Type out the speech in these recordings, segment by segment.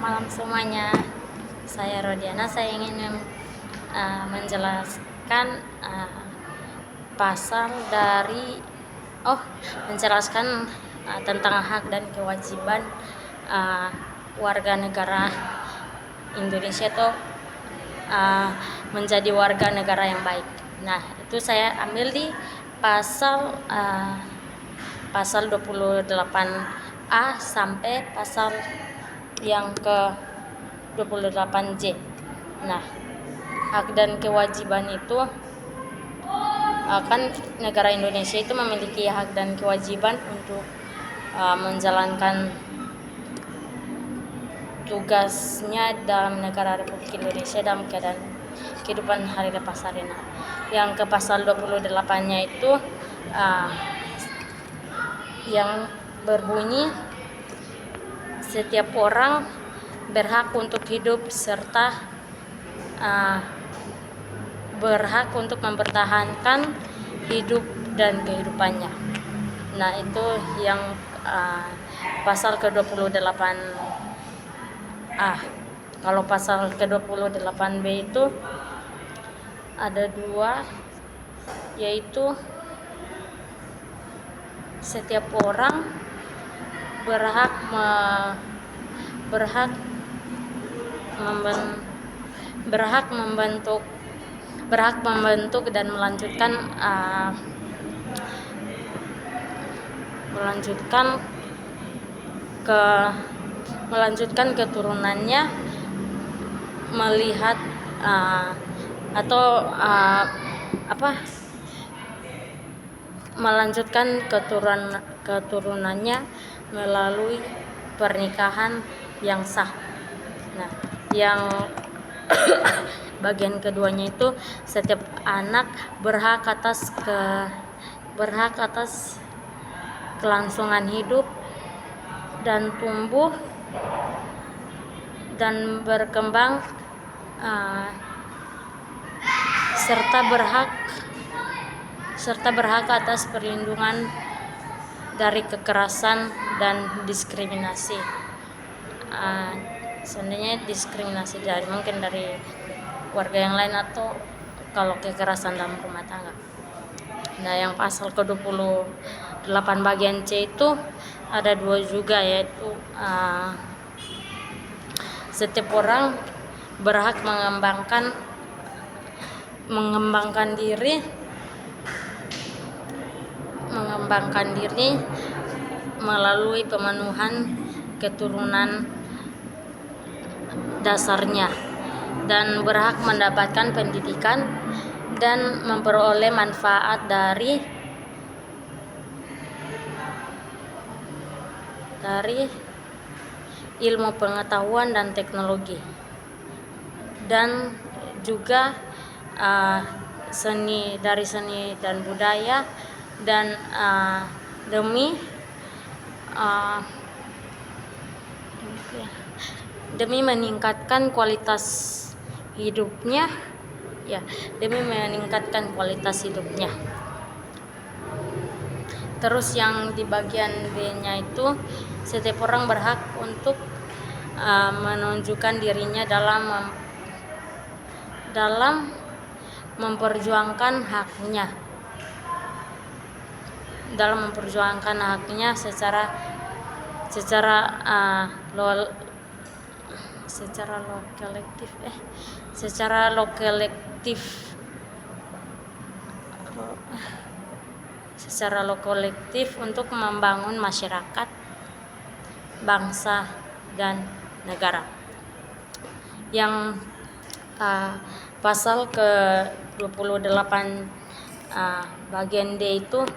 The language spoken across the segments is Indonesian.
malam semuanya. Saya Rodiana. Saya ingin menjelaskan pasal dari menjelaskan tentang hak dan kewajiban warga negara Indonesia itu menjadi warga negara yang baik. Nah, itu saya ambil di pasal 28A sampai pasal yang ke 28J. Nah, hak dan kewajiban itu kan negara Indonesia itu memiliki hak dan kewajiban untuk menjalankan tugasnya dalam negara Republik Indonesia dalam keadaan kehidupan hari lepas hari. Nah, yang ke pasal 28-nya itu yang berbunyi setiap orang berhak untuk hidup serta berhak untuk mempertahankan hidup dan kehidupannya. Nah, itu yang pasal ke-28A. Kalau pasal ke-28B itu ada dua, yaitu setiap orang berhak membentuk dan melanjutkan keturunannya melihat melanjutkan keturunannya melalui pernikahan yang sah. Nah, yang bagian keduanya itu setiap anak berhak atas kelangsungan hidup dan tumbuh dan berkembang serta berhak atas perlindungan dari kekerasan dan diskriminasi. Seandainya diskriminasi mungkin dari warga yang lain atau kalau kekerasan dalam rumah tangga. Nah, yang pasal ke-28 bagian C itu ada dua juga, yaitu setiap orang berhak mengembangkan diri melalui pemenuhan keturunan dasarnya dan berhak mendapatkan pendidikan dan memperoleh manfaat dari ilmu pengetahuan dan teknologi, dan juga seni dan budaya, dan demi meningkatkan kualitas hidupnya. Terus yang di bagian B-nya itu setiap orang berhak untuk menunjukkan dirinya dalam memperjuangkan haknya secara kolektif untuk membangun masyarakat, bangsa, dan negara. Yang pasal ke-28 bagian D itu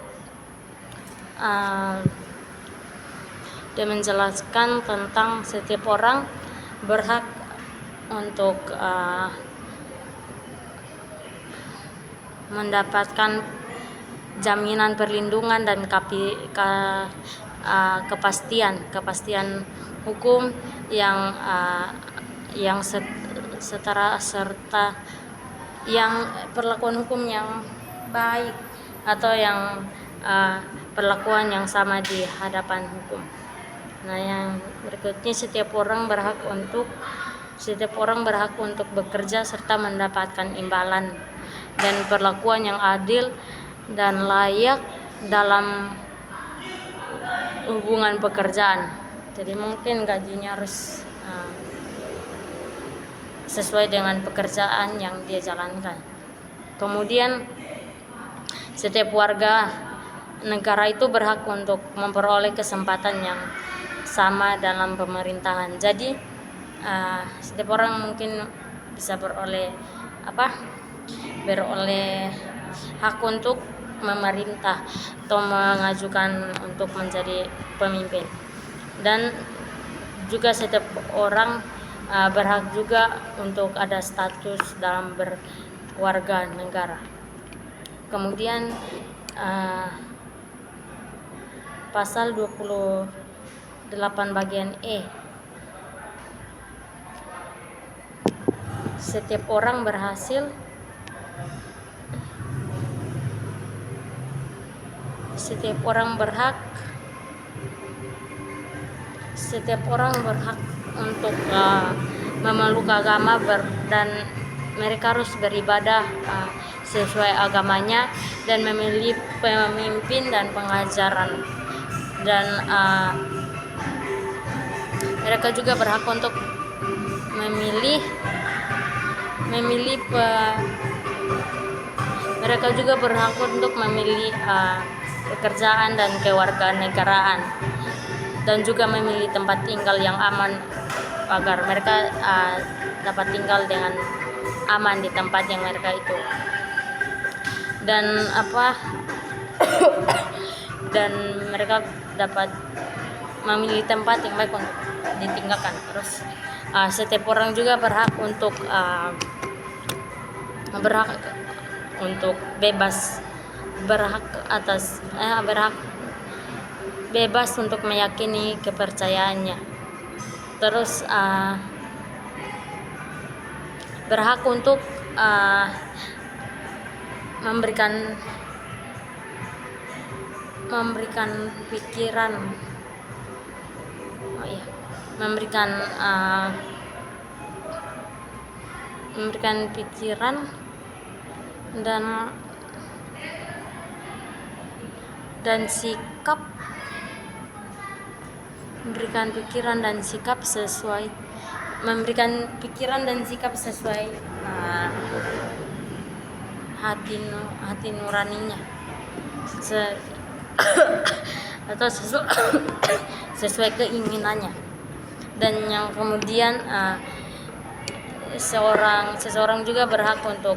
dia menjelaskan tentang setiap orang berhak untuk mendapatkan jaminan perlindungan dan kepastian hukum yang setara serta yang perlakuan hukum yang baik atau yang perlakuan yang sama di hadapan hukum. Nah, yang berikutnya setiap orang berhak untuk bekerja serta mendapatkan imbalan dan perlakuan yang adil dan layak dalam hubungan pekerjaan. Jadi mungkin gajinya harus sesuai dengan pekerjaan yang dia jalankan. Kemudian setiap warga negara itu berhak untuk memperoleh kesempatan yang sama dalam pemerintahan. Jadi setiap orang mungkin bisa beroleh hak untuk memerintah atau mengajukan untuk menjadi pemimpin. Dan juga setiap orang berhak juga untuk ada status dalam berwarga negara. Kemudian pasal 28 bagian E, setiap orang berhak untuk memeluk agama dan mereka harus beribadah sesuai agamanya dan memilih pemimpin dan pengajaran, dan mereka juga berhak untuk memilih pekerjaan dan kewarganegaraan, dan juga memilih tempat tinggal yang aman agar mereka dapat tinggal dengan aman di tempat yang mereka itu, dan mereka dapat memilih tempat yang baik untuk ditinggalkan. Terus setiap orang juga berhak untuk bebas untuk meyakini kepercayaannya. Terus berhak untuk memberikan pikiran dan sikap sesuai hati nuraninya atau sesuai keinginannya. Dan yang kemudian seseorang juga berhak untuk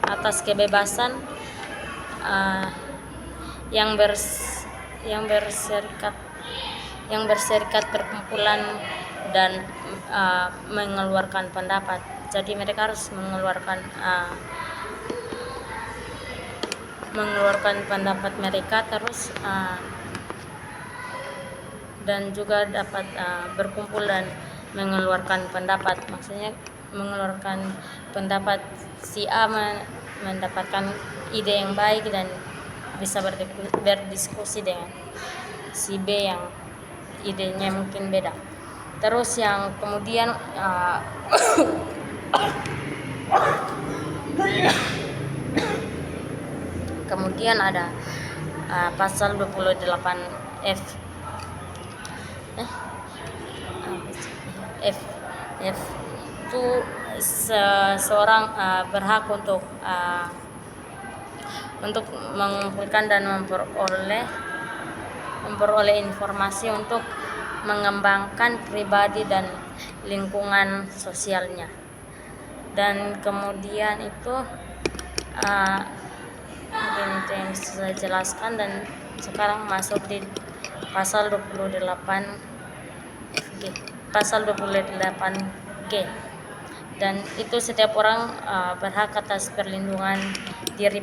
atas kebebasan yang berserikat perkumpulan dan mengeluarkan pendapat. Jadi mereka harus mengeluarkan pendapat mereka, terus dan juga dapat berkumpul dan mengeluarkan pendapat. Maksudnya mengeluarkan pendapat, si A mendapatkan ide yang baik dan bisa berdiskusi dengan si B yang idenya mungkin beda. Terus yang kemudian ada pasal 28F itu seseorang berhak untuk mengumpulkan dan memperoleh informasi untuk mengembangkan pribadi dan lingkungan sosialnya. Dan kemudian itu mungkin itu yang bisa saya jelaskan, dan sekarang masuk di pasal 28G, dan itu setiap orang berhak atas perlindungan diri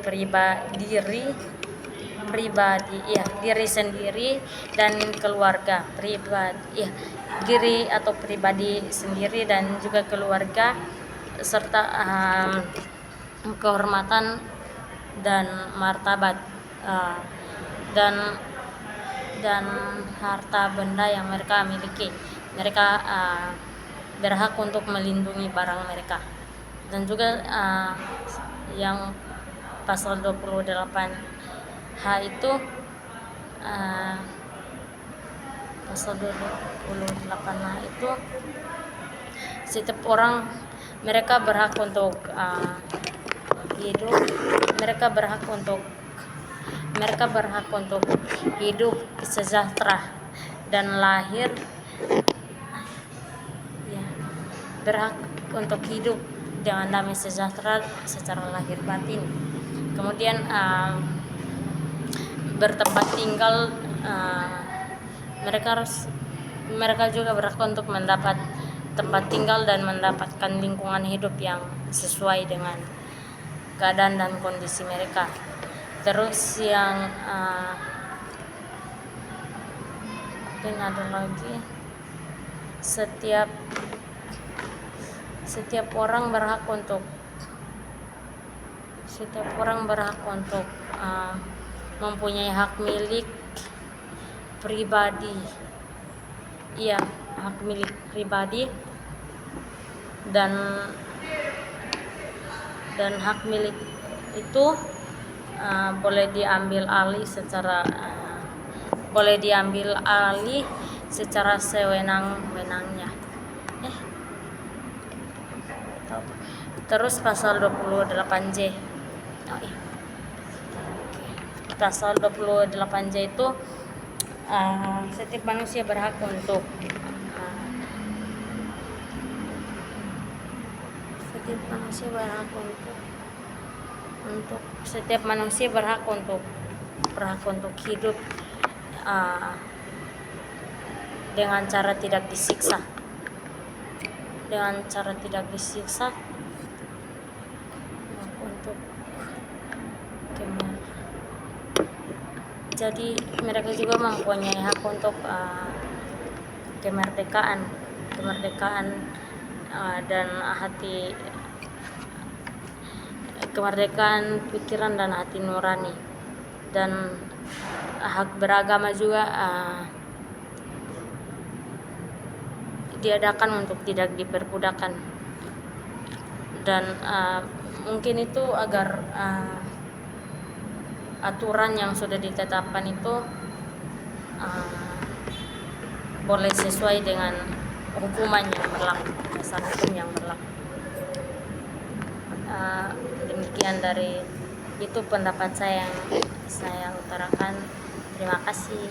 sendiri dan keluarga diri atau pribadi sendiri dan juga keluarga, serta kehormatan dan martabat, dan dan harta benda yang mereka miliki. Mereka berhak untuk melindungi barang mereka. Dan juga yang pasal 28H itu pasal 28H itu setiap orang mereka berhak untuk hidup, mereka berhak untuk hidup sejahtera dan lahir, ya, berhak untuk hidup dengan damai sejahtera secara lahir batin. Kemudian bertempat tinggal, mereka juga berhak untuk mendapat tempat tinggal dan mendapatkan lingkungan hidup yang sesuai dengan keadaan dan kondisi mereka. Terus yang ada lagi, setiap orang berhak untuk mempunyai hak milik pribadi. Iya, hak milik pribadi dan hak milik itu boleh diambil alih secara sewenang-wenangnya. Terus pasal 28J. Pasal 28J itu setiap manusia berhak untuk hidup dengan cara tidak disiksa. Jadi mereka juga mempunyai hak untuk kemerdekaan dan kemerdekaan pikiran dan hati nurani, dan hak beragama juga diadakan untuk tidak diperbudakan. Dan mungkin itu agar aturan yang sudah ditetapkan itu boleh sesuai dengan hukuman yang berlaku, dasar hukum yang berlaku. Demikian dari itu pendapat saya yang saya utarakan. Terima kasih.